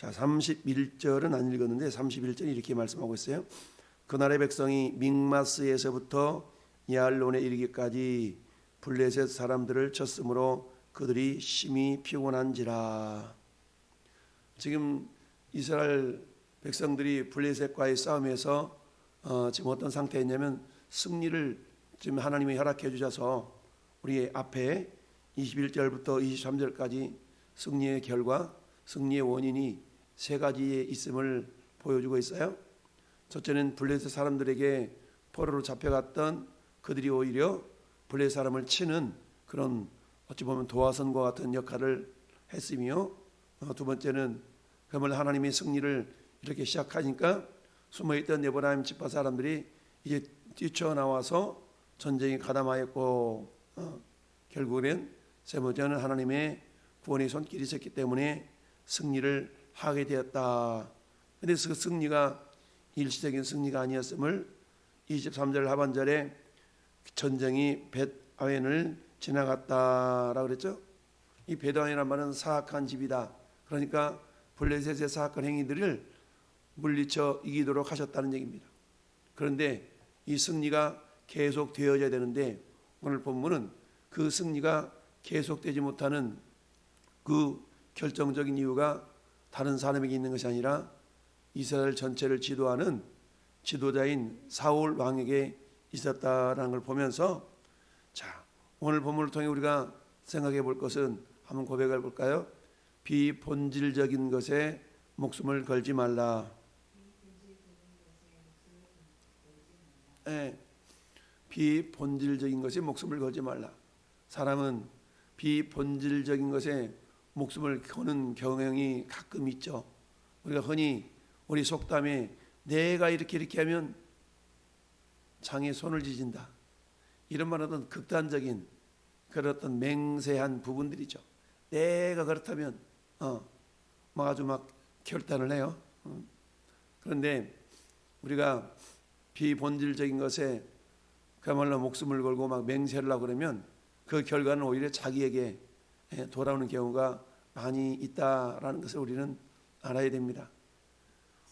자, 31절은 안 읽었는데 31절이 이렇게 말씀하고 있어요. 그날의 백성이 믹마스에서부터 야알론에 이르기까지 블레셋 사람들을 쳤으므로 그들이 심히 피곤한지라. 지금 이스라엘 백성들이 블레셋과의 싸움에서 지금 어떤 상태였냐면 승리를 지금 하나님이 허락해 주셔서 우리 앞에 21절부터 23절까지 승리의 결과, 승리의 원인이 세 가지에 있음을 보여주고 있어요. 첫째는 블레셋 사람들에게 포로로 잡혀갔던 그들이 오히려 블레셋 사람을 치는 그런 어찌 보면 도화선과 같은 역할을 했으며, 두 번째는 그러면 하나님의 승리를 이렇게 시작하니까 숨어있던 에브라임 지파 사람들이 이제 뛰쳐나와서 전쟁에 가담하였고, 결국엔 세 번째는 하나님의 구원의 손길이 있었기 때문에 승리를 하게 되었다. 그런데 그 승리가 일시적인 승리가 아니었음을 23절 하반절에 전쟁이 벳아웬을 지나갔다라고 그랬죠. 이 벳아웬이라는 말은 사악한 집이다. 그러니까 블레셋의 사악한 행위들을 물리쳐 이기도록 하셨다는 얘기입니다. 그런데 이 승리가 계속되어져야 되는데 오늘 본문은 그 승리가 계속되지 못하는 그 결정적인 이유가 다른 사람에게 있는 것이 아니라 이스라엘 전체를 지도하는 지도자인 사울 왕에게 있었다라는 걸 보면서, 자, 오늘 본문을 통해 우리가 생각해 볼 것은 한번 고백해 볼까요? 비본질적인 것에 목숨을 걸지 말라. 네, 비본질적인 것에 목숨을 걸지 말라. 사람은 비본질적인 것에 목숨을 거는 경향이 가끔 있죠. 우리가 흔히 우리 속담에 내가 이렇게 하면 장에 손을 지진다, 이런 말은 어떤 극단적인 그런 어떤 맹세한 부분들이죠. 내가 그렇다면 아주 결단을 해요. 그런데 우리가 비본질적인 것에 그야말로 목숨을 걸고 맹세를 하고 그러면 그 결과는 오히려 자기에게 돌아오는 경우가 많이 있다라는 것을 우리는 알아야 됩니다.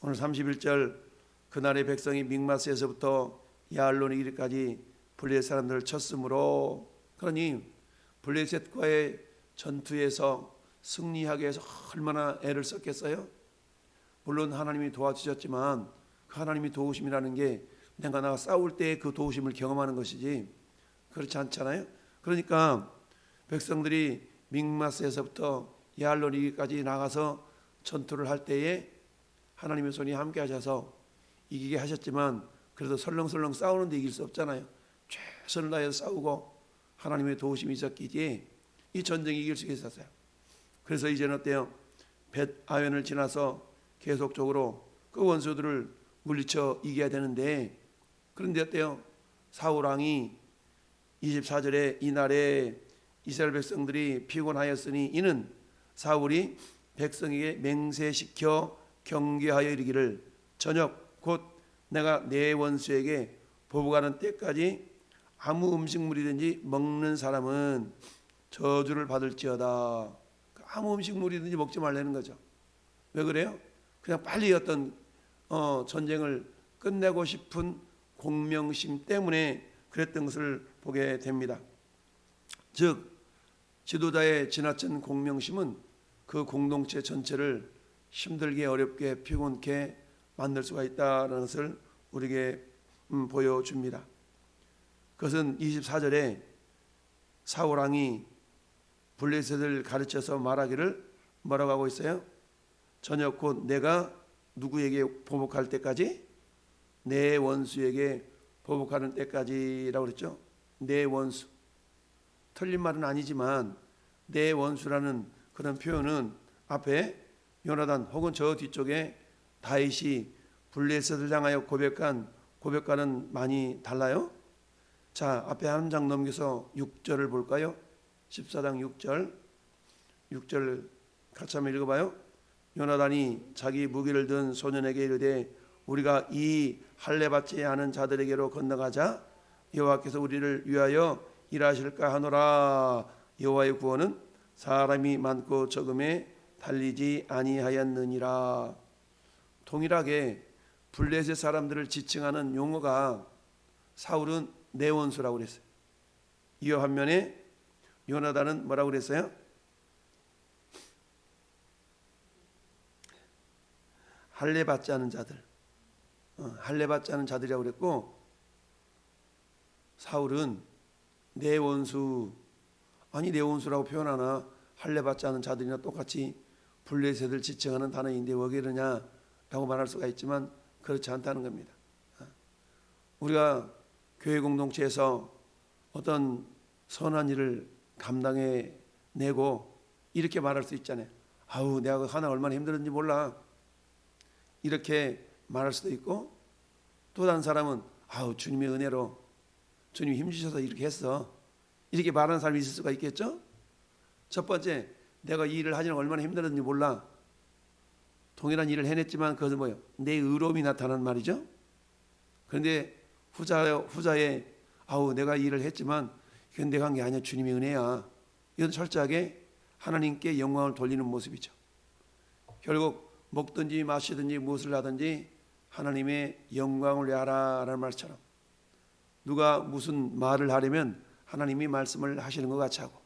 오늘 31절 그날의 백성이 믹마스에서부터 야알론에 이르기까지 블레셋 사람들을 쳤으므로, 그러니 블레셋과의 전투에서 승리하기 위해서 얼마나 애를 썼겠어요? 물론 하나님이 도와주셨지만 그 하나님이 도우심이라는 게 내가 싸울 때 그 도우심을 경험하는 것이지 그렇지 않잖아요. 그러니까 백성들이 믹마스에서부터 야알론에 이르기까지 나가서 전투를 할 때에 하나님의 손이 함께 하셔서 이기게 하셨지만 그래도 설렁설렁 싸우는데 이길 수 없잖아요. 최선을 다해서 싸우고 하나님의 도우심이 있었기에 이 전쟁이 이길 수 있었어요. 그래서 이제는 어때요? 벳아웬을 지나서 계속적으로 그 원수들을 물리쳐 이겨야 되는데, 그런데 어때요? 사울 왕이 24절에 이날에 이스라엘 백성들이 피곤하였으니 이는 사울이 백성에게 맹세시켜 경계하여 이르기를 저녁 곧 내가 내 원수에게 보복하는 때까지 아무 음식물이든지 먹는 사람은 저주를 받을지어다. 아무 음식물이든지 먹지 말라는 거죠. 왜 그래요? 그냥 빨리 어떤 전쟁을 끝내고 싶은 공명심 때문에 그랬던 것을 보게 됩니다. 즉 지도자의 지나친 공명심은 그 공동체 전체를 힘들게 어렵게 피곤케 만들 수가 있다는 것을 우리에게 보여줍니다. 그것은 24절에 사울 왕이 블레셋을 가르쳐서 말하기를 뭐라고 하고 있어요? 저녁 곧 내가 누구에게 보복할 때까지? 내 원수에게 보복하는 때까지라고 그랬죠. 내 원수, 틀린 말은 아니지만 내 원수라는 그런 표현은 앞에 요나단 혹은 저 뒤쪽에 다윗이 블레셋을 향하여 고백한 고백과는 많이 달라요. 자, 앞에 한 장 넘겨서 6절을 볼까요? 14장 6절 같이 한번 읽어봐요. 요나단이 자기 무기를 든 소년에게 이르되 우리가 이 할례 받지 않은 자들에게로 건너가자. 여호와께서 우리를 위하여 일하실까 하노라. 여호와의 구원은 사람이 많고 적음에 달리지 아니하였느니라. 동일하게 블레셋 사람들을 지칭하는 용어가 사울은 내 원수라고 그랬어요. 이와 반면에 요나단은 뭐라고 그랬어요? 할례 받지 않은 자들, 할례 받지 않은 자들이라고 그랬고, 사울은 내 원수, 아니 내 원수라고 표현하나 할례 받지 않은 자들이나 똑같이 블레셋을 지칭하는 단어인데 왜 그러냐라고 말할 수가 있지만 그렇지 않다는 겁니다. 우리가 교회 공동체에서 어떤 선한 일을 감당해 내고 이렇게 말할 수 있잖아요. 아우 내가 그 하나 얼마나 힘들었는지 몰라, 이렇게 말할 수도 있고, 또 다른 사람은 아우 주님의 은혜로 주님이 힘주셔서 이렇게 했어, 이렇게 말하는 사람이 있을 수가 있겠죠. 첫 번째, 내가 이 일을 하려면 얼마나 힘들었는지 몰라, 동일한 일을 해냈지만 그것은 뭐예요? 내 의로움이 나타난 말이죠. 그런데 후자에 아우 내가 이 일을 했지만 이건 내가 한 게 아니야, 주님의 은혜야, 이건 철저하게 하나님께 영광을 돌리는 모습이죠. 결국 먹든지 마시든지 무엇을 하든지 하나님의 영광을 위하라라는 말처럼 누가 무슨 말을 하려면 하나님이 말씀을 하시는 것 같이 하고,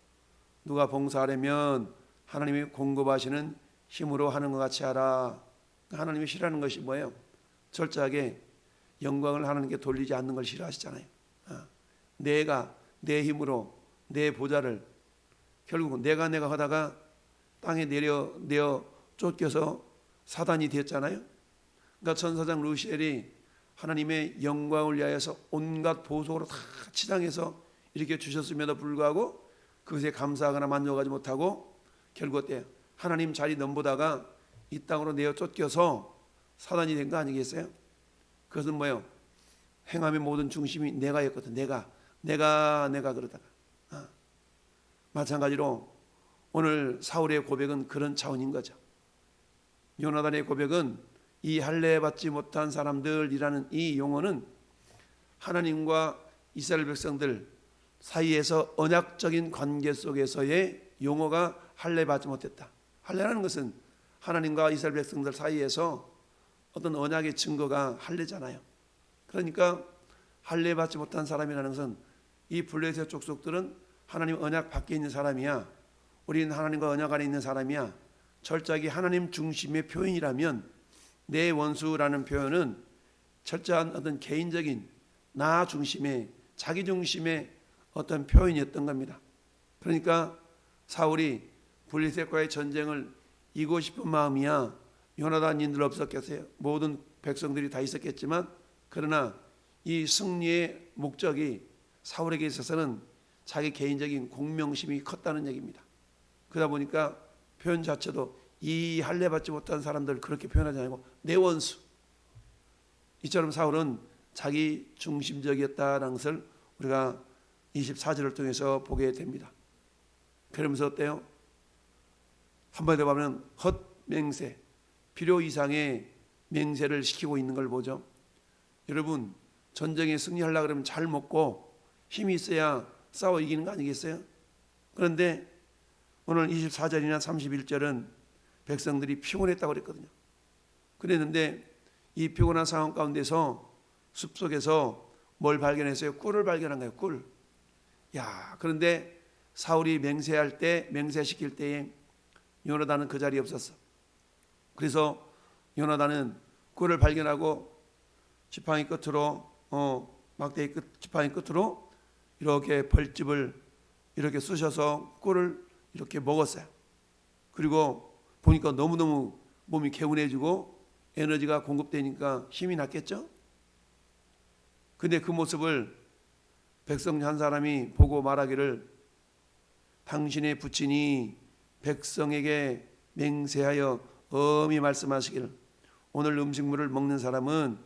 누가 봉사하려면 하나님이 공급하시는 힘으로 하는 것 같이 하라. 하나님이 싫어하는 것이 뭐예요? 철저하게 영광을 하나님께 돌리지 않는 걸 싫어하시잖아요. 내가 내 힘으로 내 보좌를, 결국은 내가 하다가 땅에 내어 쫓겨서 사단이 되었잖아요. 그러니까 천사장 루시엘이 하나님의 영광을 위하여서 온갖 보석으로 다 치장해서 이렇게 주셨음에도 불구하고 그것에 감사하거나 만족하지 못하고 결국 어때요? 하나님 자리 넘보다가 이 땅으로 내어 쫓겨서 사단이 된 거 아니겠어요? 그것은 뭐예요? 행함의 모든 중심이 내가였거든. 내가 그러다가 마찬가지로 오늘 사울의 고백은 그런 차원인 거죠. 요나단의 고백은 이 할례 받지 못한 사람들이라는 이 용어는 하나님과 이스라엘 백성들 사이에서 언약적인 관계 속에서의 용어가 할례 받지 못했다. 할례라는 것은 하나님과 이스라엘 백성들 사이에서 어떤 언약의 증거가 할례잖아요. 그러니까 할례 받지 못한 사람이라는 것은 이 블레셋 족속들은 하나님 언약 밖에 있는 사람이야, 우리는 하나님과 언약 안에 있는 사람이야, 철저하게 하나님 중심의 표현이라면 내 원수라는 표현은 철저한 어떤 개인적인 나 중심의, 자기 중심의 어떤 표현이었던 겁니다. 그러니까 사울이 블레셋과의 전쟁을 이기고 싶은 마음이야 요나단인들 없었겠어요? 모든 백성들이 다 있었겠지만, 그러나 이 승리의 목적이 사울에게 있어서는 자기 개인적인 공명심이 컸다는 얘기입니다. 그러다 보니까 표현 자체도 이 할례 받지 못한 사람들 그렇게 표현하지 않고 내 원수, 이처럼 사울은 자기 중심적이었다는 것을 우리가 24절을 통해서 보게 됩니다. 그러면서 어때요? 한번에 보면 헛맹세, 필요 이상의 맹세를 시키고 있는 걸 보죠. 여러분, 전쟁에 승리하려고 그러면 잘 먹고 힘이 있어야 싸워 이기는 거 아니겠어요? 그런데 오늘 24절이나 31절은 백성들이 피곤했다고 그랬거든요. 그랬는데 이 피곤한 상황 가운데서 숲속에서 뭘 발견했어요? 꿀을 발견한 거예요. 꿀. 그런데 사울이 맹세시킬 때에 요나단은 그 자리에 없었어. 그래서 요나단은 꿀을 발견하고 지팡이 끝으로 막대기 지팡이 끝으로 이렇게 벌집을 이렇게 쑤셔서 꿀을 이렇게 먹었어요. 그리고 보니까 너무너무 몸이 개운해지고 에너지가 공급되니까 힘이 났겠죠. 근데 그 모습을 백성 한 사람이 보고 말하기를, 당신의 부친이 백성에게 맹세하여 엄히 말씀하시기를 오늘 음식물을 먹는 사람은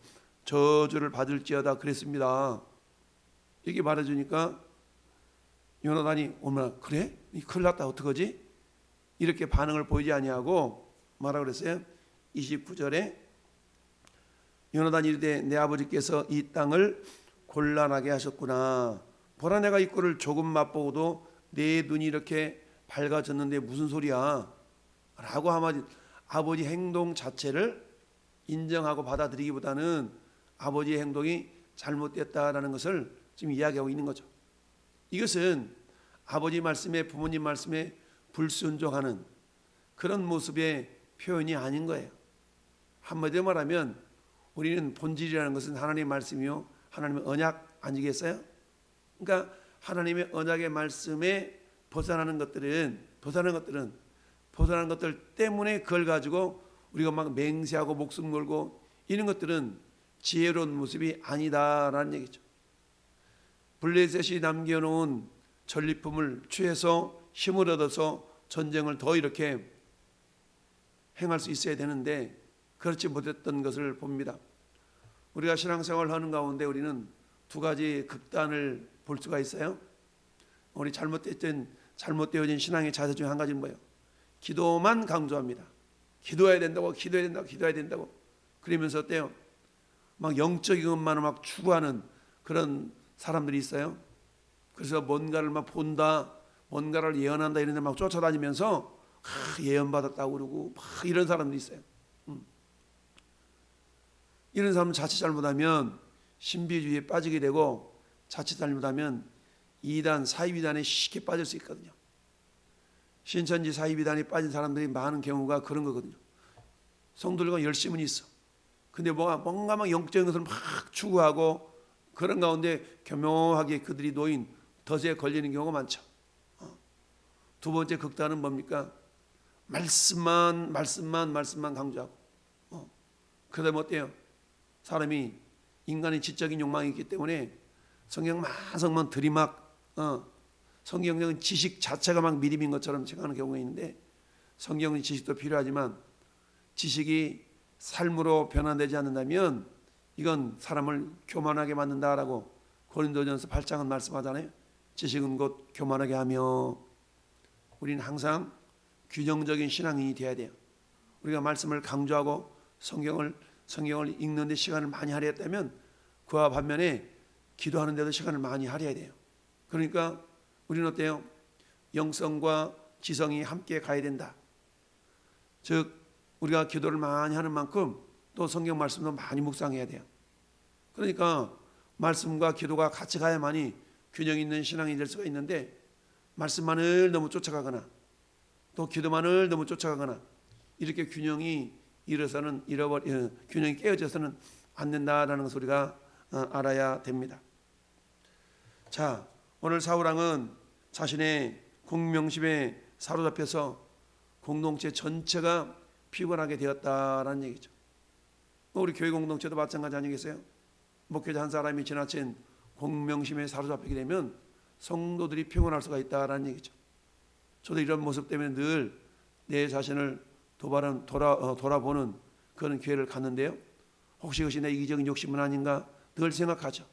저주를 받을지어다 그랬습니다. 이렇게 말해주니까 요나단이 어머나 그래? 큰일 났다, 어떡하지? 이렇게 반응을 보이지 아니하고 뭐라고 그랬어요? 29절에 요나단이 이르되 내 아버지께서 이 땅을 곤란하게 하셨구나. 보라, 내가 이 꼴을 조금 맛보고도 내 눈이 이렇게 밝아졌는데 무슨 소리야? 라고 하면 아버지 행동 자체를 인정하고 받아들이기보다는 아버지의 행동이 잘못됐다라는 것을 지금 이야기하고 있는 거죠. 이것은 아버지 말씀에, 부모님 말씀에 불순종하는 그런 모습의 표현이 아닌 거예요. 한마디로 말하면 우리는 본질이라는 것은 하나님의 말씀이요, 하나님의 언약 아니겠어요? 그러니까 하나님의 언약의 말씀에 벗어나는 것들 때문에 그걸 가지고 우리가 막 맹세하고 목숨 걸고 이런 것들은 지혜로운 모습이 아니다라는 얘기죠. 블레셋이 남겨놓은 전리품을 취해서 힘을 얻어서 전쟁을 더 이렇게 행할 수 있어야 되는데 그렇지 못했던 것을 봅니다. 우리가 신앙생활을 하는 가운데 우리는 두 가지 극단을 볼 수가 있어요. 우리 잘못되어진 신앙의 자세 중에 한 가지는 뭐예요? 기도만 강조합니다. 기도해야 된다고. 그러면서 어때요? 막 영적인 것만을 막 추구하는 그런 사람들이 있어요. 그래서 뭔가를 막 본다, 뭔가를 예언한다 이런 데 막 쫓아다니면서 예언받았다고 그러고 막 이런 사람들이 있어요. 이런 사람은 자칫 잘못하면 신비주의에 빠지게 되고 자칫 잘못하면 이단, 사이비단에 쉽게 빠질 수 있거든요. 신천지 사이비단에 빠진 사람들이 많은 경우가 그런 거거든요. 성도들과 열심은 있어. 근데 뭔가 막 영적인 것을 막 추구하고 그런 가운데 교묘하게 그들이 놓인 덫에 걸리는 경우가 많죠. 두 번째 극단은 뭡니까? 말씀만 강조하고. 그러다 뭐 어때요? 사람이 인간의 지적인 욕망이 있기 때문에 성경 만성만 들이막 성경적인 지식 자체가 막 믿음인 것처럼 생각하는 경우가 있는데 성경의 지식도 필요하지만 지식이 삶으로 변화되지 않는다면 이건 사람을 교만하게 만든다라고 고린도전서 8장은 말씀하잖아요. 지식은 곧 교만하게 하며. 우리는 항상 균형적인 신앙인이 돼야 돼요. 우리가 말씀을 강조하고 성경을 읽는 데 시간을 많이 할애했다면 그와 반면에 기도하는 데도 시간을 많이 할애해야 돼요. 그러니까 우리는 어때요? 영성과 지성이 함께 가야 된다. 즉 우리가 기도를 많이 하는 만큼 또 성경 말씀도 많이 묵상해야 돼요. 그러니까 말씀과 기도가 같이 가야만이 균형 있는 신앙이 될 수가 있는데 말씀만을 너무 쫓아가거나 또 기도만을 너무 쫓아가거나 이렇게 균형이 균형이 깨어져서는 안 된다라는 것을 우리가 알아야 됩니다. 자, 오늘 사울왕은 자신의 공명심에 사로잡혀서 공동체 전체가 피곤하게 되었다라는 얘기죠. 우리 교회 공동체도 마찬가지 아니겠어요? 목회자 한 사람이 지나친 공명심에 사로잡히게 되면 성도들이 피곤할 수가 있다라는 얘기죠. 저도 이런 모습 때문에 늘 내 자신을 돌아보는 그런 기회를 갖는데요. 혹시 그것이 내 이기적인 욕심은 아닌가 늘 생각하죠.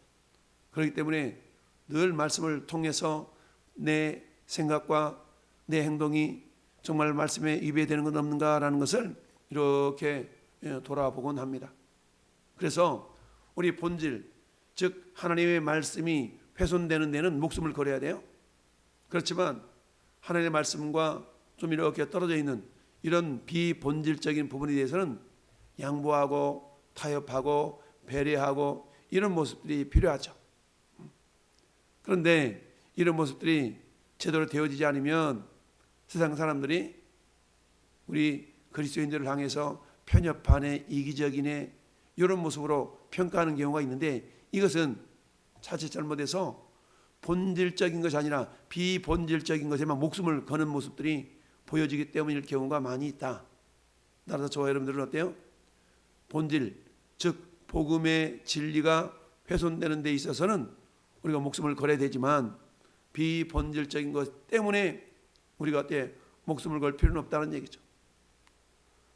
그렇기 때문에 늘 말씀을 통해서 내 생각과 내 행동이 정말 말씀에 위배되는 건 없는가라는 것을 이렇게 돌아보곤 합니다. 그래서 우리 본질, 즉 하나님의 말씀이 훼손되는 데는 목숨을 걸어야 돼요. 그렇지만 하나님의 말씀과 좀 이렇게 떨어져 있는 이런 비본질적인 부분에 대해서는 양보하고 타협하고 배려하고 이런 모습들이 필요하죠. 그런데 이런 모습들이 제대로 되어지지 않으면 세상 사람들이 우리 그리스도인들을 향해서 편협하네, 이기적이네 이런 모습으로 평가하는 경우가 있는데 이것은 자칫 잘못해서 본질적인 것이 아니라 비본질적인 것에만 목숨을 거는 모습들이 보여지기 때문일 경우가 많이 있다. 따라서 저와 여러분들은 어때요? 본질, 즉 복음의 진리가 훼손되는 데 있어서는 우리가 목숨을 걸어야 되지만 비본질적인 것 때문에 우리가 어때 목숨을 걸 필요는 없다는 얘기죠.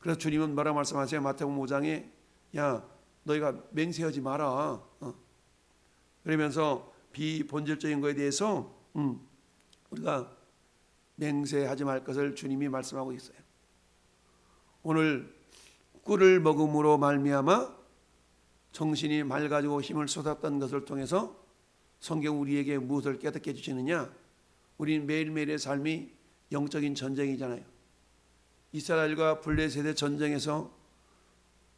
그래서 주님은 뭐라고 말씀하세요? 마태복음 5장에 야 너희가 맹세하지 마라. 그러면서 비본질적인 것에 대해서 우리가 맹세하지 말 것을 주님이 말씀하고 있어요. 오늘 꿀을 먹음으로 말미암아 정신이 맑아지고 힘을 쏟았던 것을 통해서 성경 우리에게 무엇을 깨닫게 해주시느냐? 우리는 매일매일의 삶이 영적인 전쟁이잖아요. 이스라엘과 블레셋의 전쟁에서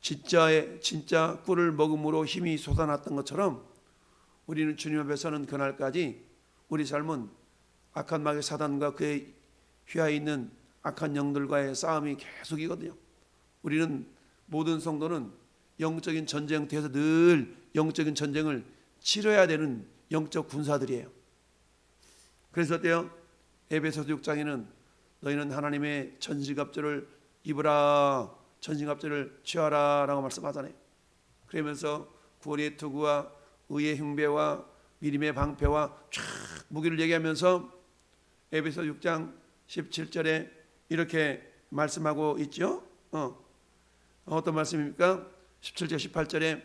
진짜 꿀을 먹음으로 힘이 솟아났던 것처럼 우리는 주님 앞에서는 그날까지 우리 삶은 악한 마귀 사단과 그의 휘하에 있는 악한 영들과의 싸움이 계속이거든요. 우리는 모든 성도는 영적인 전쟁터에서 늘 영적인 전쟁을 치러야 되는 영적 군사들이에요. 그래서 어때요? 에베소서 6장에는 너희는 하나님의 전신갑주를 입으라, 전신갑주를 취하라 라고 말씀하잖아요. 그러면서 구원의 투구와 의의 흉배와 믿음의 방패와 쫙 무기를 얘기하면서 에베소 6장 17절에 이렇게 말씀하고 있죠. 어떤 말씀입니까? 17절 18절에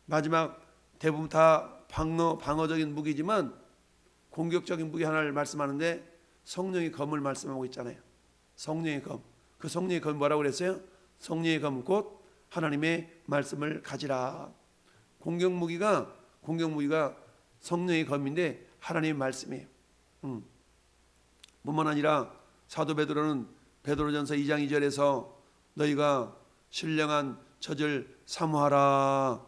마지막 대부분 다 방어적인 무기지만 공격적인 무기 하나를 말씀하는데 성령의 검을 말씀하고 있잖아요. 성령의 검. 그 성령의 검이 뭐라고 그랬어요? 성령의 검 곧 하나님의 말씀을 가지라. 공격 무기가 성령의 검인데 하나님의 말씀이에요. 뿐만 아니라 사도 베드로는 베드로전서 2장 2절에서 너희가 신령한 젖을 사모하라.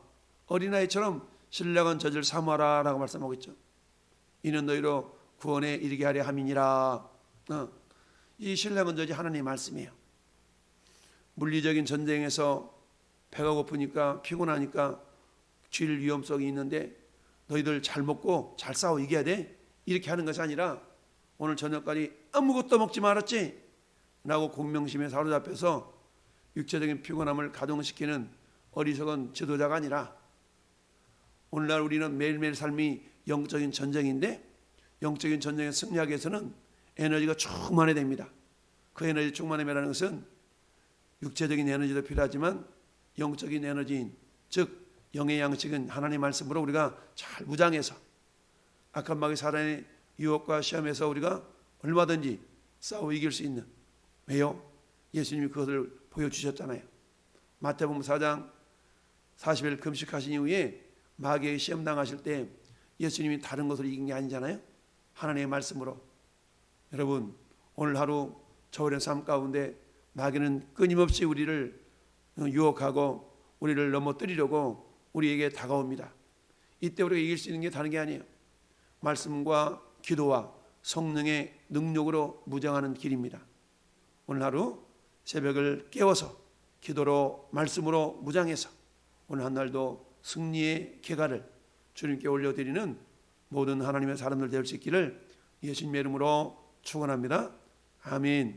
어린아이처럼 신령한 젖을 사모하라 라고 말씀하고 있죠. 이는 너희로 구원에 이르게 하려 함이니라. 이 신령한 젖이 하나님의 말씀이에요. 물리적인 전쟁에서 배가 고프니까 피곤하니까 질 위험성이 있는데 너희들 잘 먹고 잘 싸워 이겨야 돼. 이렇게 하는 것이 아니라 오늘 저녁까지 아무것도 먹지 말았지 라고 공명심에 사로잡혀서 육체적인 피곤함을 가동시키는 어리석은 지도자가 아니라 오늘날 우리는 매일매일 삶이 영적인 전쟁인데 영적인 전쟁에 승리하기 위해서는 에너지가 충만해야 됩니다. 그 에너지 충만함이라는 것은 육체적인 에너지도 필요하지만 영적인 에너지인 즉 영의 양식은 하나님의 말씀으로 우리가 잘 무장해서 악한 마귀 사단의 유혹과 시험에서 우리가 얼마든지 싸워 이길 수 있는, 왜요? 예수님이 그것을 보여주셨잖아요. 마태복음 4장 40일 금식하신 이후에 마귀의 시험 당하실 때 예수님이 다른 것을 이긴 게 아니잖아요. 하나님의 말씀으로. 여러분 오늘 하루 저울의 삶 가운데 마귀는 끊임없이 우리를 유혹하고 우리를 넘어뜨리려고 우리에게 다가옵니다. 이때 우리가 이길 수 있는 게 다른 게 아니에요. 말씀과 기도와 성령의 능력으로 무장하는 길입니다. 오늘 하루 새벽을 깨워서 기도로 말씀으로 무장해서 오늘 한 날도 승리의 개가를 주님께 올려드리는 모든 하나님의 사람들 될 수 있기를 예수님의 이름으로 축원합니다. 아멘.